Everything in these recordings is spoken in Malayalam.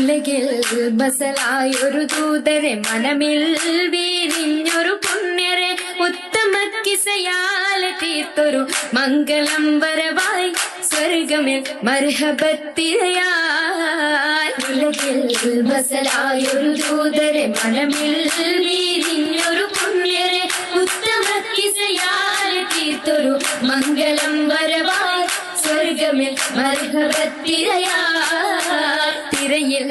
ഉലകിൽ ബസലായൊരു ദൂതരെ മനമിൽ വീരിഞ്ഞൊരു പുണ്യരെ ഉത്തമ കിസയാൽ തീർത്തൊരു മംഗളം വരവായി സ്വർഗമിൽ മർഹബത്തിരയാൽ ഉലകിൽ ബസലായൊരു ദൂതരെ മനമിൽ വീരിഞ്ഞൊരു പുണ്യരെ ഉത്തമ കിസയാൽ തീർത്തൊരു മംഗളം വരവായി സ്വർഗമിൽ മർഹബത്തിരയാൽ തിരയിൽ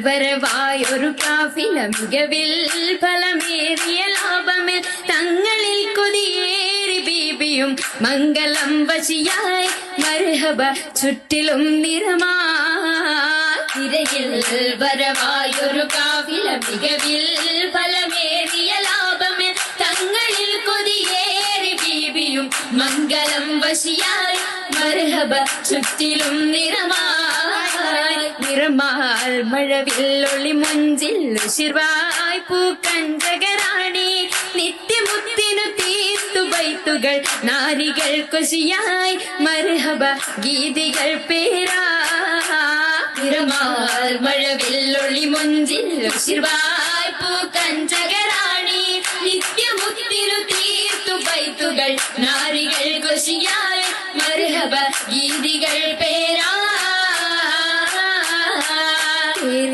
വരവായൊരു കാഫില മികവിൽ ഫലമേറിയ ലാഭമിൽ തങ്ങളിൽ കൊതിയേറി ബീബിയും മംഗളം വശിയായി മർഹബ ചുറ്റിലും നിറമായി തിരയിൽ വരവായൊരു കാഫില മികവിൽ ഫലമേറിയ ലാഭമിൽ തങ്ങളിൽ കൊതിയേറി ബീബിയും മംഗളം വശിയായി മർഹബ ചുറ്റിലും നിറമായി നിറമാൽ മഴവില്ലൊളി മുഞ്ചിൽ ശിർവായ് പൂക്കഞ്ചകരാണി നിത്യമുത്തിനു തീർത്തു ബൈത്തുകൾ നാരികൾ കൊശിയായി മർഹബ ഗീതികൾ പേരാ നിറമാൽ മഴവില്ലൊളി മുഞ്ചിൽ ശിർവായ് പൂക്കഞ്ചകരാണി നിത്യമുത്തിനു തീർത്തു ബൈത്തുകൾ നാരികൾ കൊശിയായി മർഹബ ഗീതികൾ പേരാ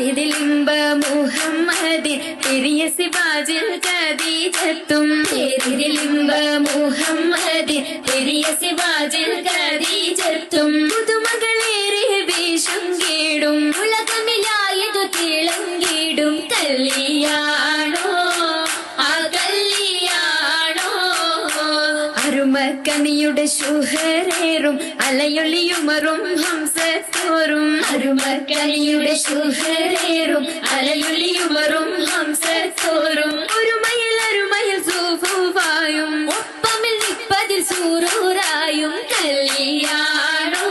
ഇതിലിമ്പ മുഹമ്മദിൻ പെരിയ സിവാജിൽ ഖദീജത്തും ഇതിലിമ്പ മുഹമ്മദിൻ പെരിയ സിവാജിൽ ഖദീജത്തും പുതുമകളേറെ വേഷം കേടും ഉലകമിലായതു തിളങ്ങിടും കല്യാണോ ആ കല്യാണോ അരുമക്കനിയുടെ ശുഹരേറും അലയൊളിയുമറും ഹംസത്തോറും അരുമക്കനിയുടെ ശുഹരേറും അലയൊളിയുമറും ഹംസത്തോറും ഒരുമയിൽ സൂഫുവായും ഒപ്പമിൽ നിപ്പതിൽ സൂറൂറായും കല്യാണോ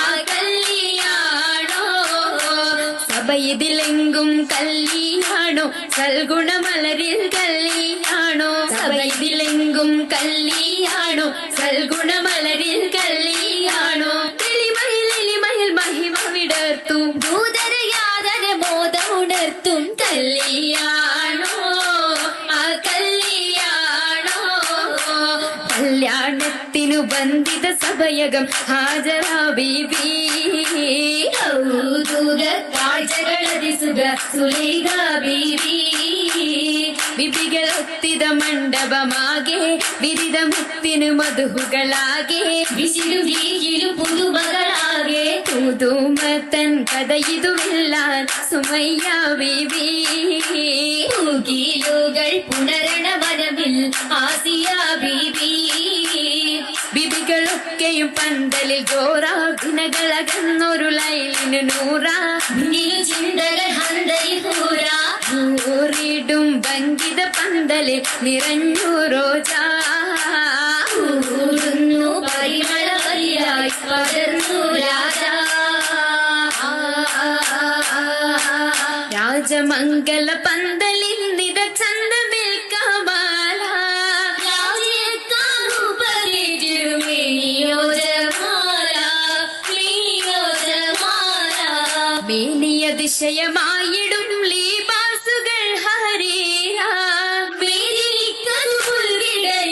ആ കല്യാണോ സഭയിതിലെങ്കും കല്യാണോ സൽഗുണമലരിൽ കല്യാണോ സഭയിതിലെങ്കും കല്യാണോ സൽഗുണമലരിൽ കല്യാണോ തെളിമയിൽ മഹിമ വിടർത്തും ദൂതരയാതര ബോധമുണർത്തും കല്യാണോ ആ കല്യാണോ കല്യാണത്തിനു ബന്ധിത സഭയകം ഹാജരാ ബീബി കൗതുക കാഴ്ചകളതിസുക സുലൈഖ ബീബി ബിബികൾ ഒത്തിത മണ്ഡപമാകെ വിരിത മുത്തിനു മധുഹുകളാകെ വിശിരു വീകിലു പുതുമകളാകെ പുതുമത്തൻ കഥയിതുവില്ലാൻ സുമയ്യ ബീബി പൂകിലുകൾ പുണരണ വനമിൽ ആസിയ ബീബി ബിബികളൊക്കെയും പന്തലിൽ ഗോറാഭിനകളകന്നൊരു ലൈലിനു നൂറാ ചിന്തകൾ ഹന്തയിൽ കൂറാ ൂറിടും ഭംഗിത പന്തലിൽ നിറഞ്ഞു റോജാ ൂടുന്നു പരിമളവരിയായി പടർന്നു രാജാ രാജമംഗല പന്തലിൽ നിര ചന്തമിൽ കമാല മേനിയ ദിശയമായിടും ലീബാസുകൾ ഹരീരാ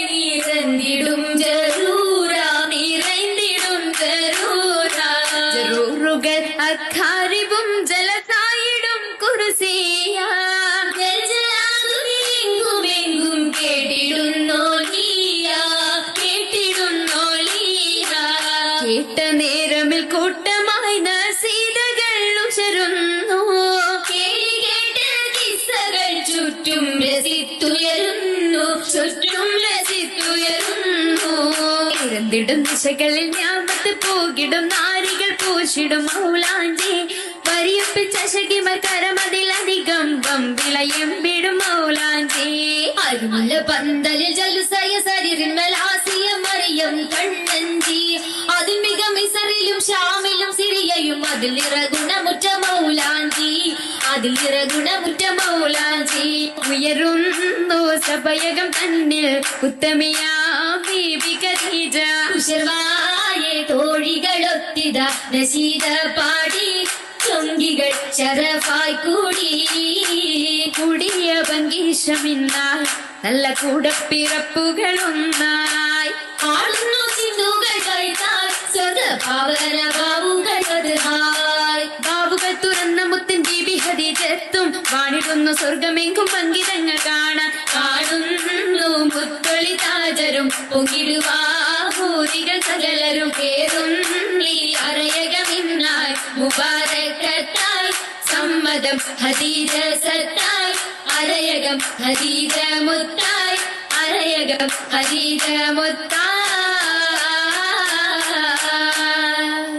നിറഞ്ഞിടും ജറൂറാ നിറഞ്ഞിടും ജറൂറാ ജറൂറുകൾ അഖാരിബും ജലസായിടും കുർസിയാ ജലജാതുമെങ്കും കേട്ടിടുന്നോ ലീയാ കേട്ടിടുന്നോ ലീയാ കേട്ട നേരമിൽ കൂട്ടമായി നസീദകൾ ഉശരുന്നു കേളി കേട്ട കിസ്സകൾ ചുറ്റും രസിത്തുയരുന്നു ചുറ്റും രസിത്തുയരുന്നു ഇരന്തിടും ദിശകളിൽ ഞാമത്ത് പൂകിടും നാരികൾ പൂശിടും മൗലാഞ്ചി പരിയപ്പിച്ച ശകിമർ കരമതിലധികം വമ്പിളയും വിടും മൗലാഞ്ചി അരുമുള്ള പന്തലിൽ ജലുസയ സരിറിന്മൽ ആസിയ മറിയം കണ്ണഞ്ചി അതിൽ മിക മിസറിലും ഷാമിലും സിറിയയും അതിൽ നിറഗുണമുറ്റ മൗലാഞ്ചി അതിൽ നിറഗുണമുറ്റ മൗലാഞ്ചി ഉയരുന്നു സഭയകം തന്നിൽ ഉത്തമിയാ ബീബി ഖദീജ ഉശർവായ തോഴികളൊത്തിത നശീദ പാടി ചൊങ്കികൾ ശരഫായി കൂടി കൂടിയ ഭംഗീഷമിന്നാൽ നല്ല കൂടപ്പിറപ്പുകളൊന്നായി ആളുന്നു സിന്ധുകൾ കഴിത്താൽ സ്വർഗഭാവന ബാവുകൾ ബാവുകൾ തുറന്ന മുത്തൻ ബീബി ഹദീജത്തും വാണിടുന്നു സ്വർഗമെങ്കും പങ്കിതങ്ങൾ കാണാൻ കാണുന്നു മുത്തൊളി താജരും പൊങ്ങിടുവാഹൂതികൾ സകലരും കേറുന്നി അറയകമിന്നായി മുബാരക്കത്തായി സമ്മതം ഹദീജ സത്തായി അരയകം ഹദീജ മുത്തായി അരയകം ഹദീജ മുത്തായി